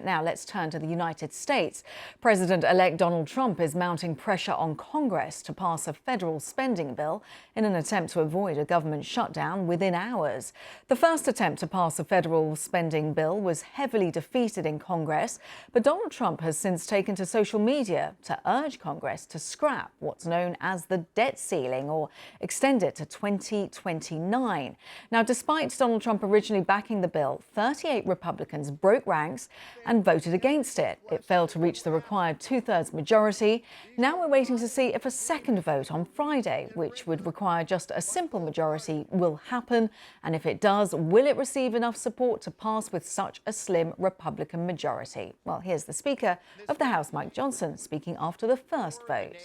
Now let's turn to the United States. President-elect Donald Trump is mounting pressure on Congress to pass a federal spending bill in an attempt to avoid a government shutdown within hours. The first attempt to pass a federal spending bill was heavily defeated in Congress, but Donald Trump has since taken to social media to urge Congress to scrap what's known as the debt ceiling or extend it to 2029. Now, despite Donald Trump originally backing the bill, 38 Republicans broke ranks and voted against it. It failed to reach the required two-thirds majority. Now we're waiting to see if a second vote on Friday, which would require just a simple majority, will happen. And if it does, will it receive enough support to pass with such a slim Republican majority? Well, here's the Speaker of the House, Mike Johnson, speaking after the first vote.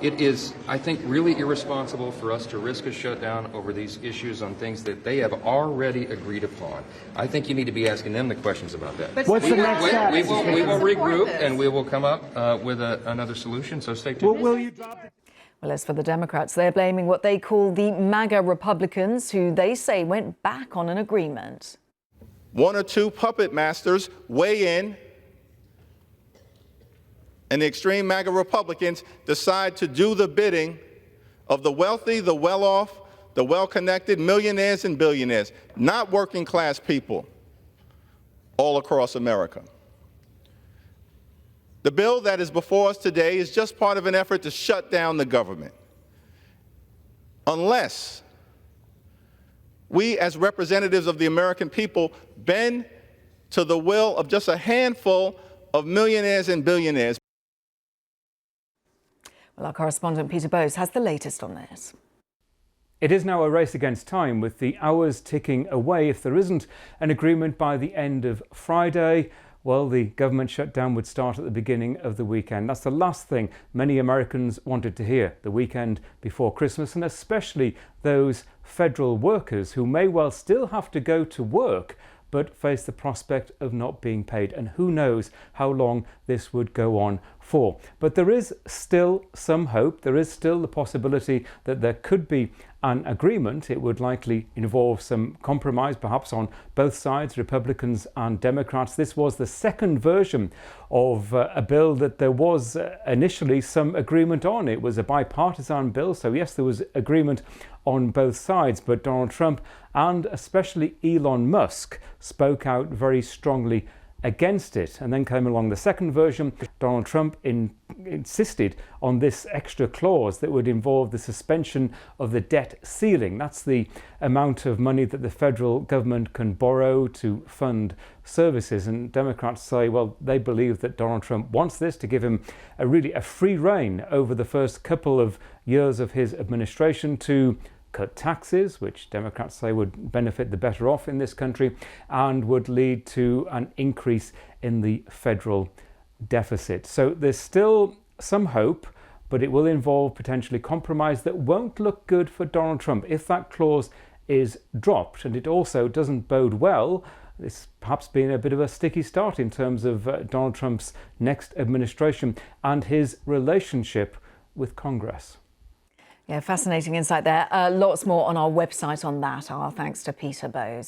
It is, I think, really irresponsible for us to risk a shutdown over these issues on things that they have already agreed upon. I think you need to be asking them the questions about that. But what's the next step? We will regroup and we will come up with another solution, so stay tuned. Will you drop it? Well, as for the Democrats, they're blaming what they call the MAGA Republicans, who they say went back on an agreement. One or two puppet masters weigh in, and the extreme MAGA Republicans decide to do the bidding of the wealthy, the well-off, the well-connected, millionaires and billionaires, not working-class people all across America. The bill that is before us today is just part of an effort to shut down the government. Unless we, as representatives of the American people, bend to the will of just a handful of millionaires and billionaires. Well, our correspondent Peter Bowes has the latest on this. It is now a race against time, with the hours ticking away. If there isn't an agreement by the end of Friday, well, the government shutdown would start at the beginning of the weekend. That's the last thing many Americans wanted to hear, the weekend before Christmas, and especially those federal workers who may well still have to go to work but face the prospect of not being paid. And who knows how long this would go on for. But there is still some hope. There is still the possibility that there could be an agreement. It would likely involve some compromise, perhaps on both sides, Republicans and Democrats. This was the second version of a bill that there was initially some agreement on. It was a bipartisan bill, so yes, there was agreement on both sides, but Donald Trump and especially Elon Musk spoke out very strongly against it. And then came along the second version. Donald Trump insisted on this extra clause that would involve the suspension of the debt ceiling. That's the amount of money that the federal government can borrow to fund services. And Democrats say, well, they believe that Donald Trump wants this to give him a free rein over the first couple of years of his administration to cut taxes, which Democrats say would benefit the better off in this country, and would lead to an increase in the federal deficit. So there's still some hope, but it will involve potentially compromise that won't look good for Donald Trump if that clause is dropped. And it also doesn't bode well. It's perhaps been a bit of a sticky start in terms of Donald Trump's next administration and his relationship with Congress. Yeah, fascinating insight there. Lots more on our website on that. Our thanks to Peter Bowes.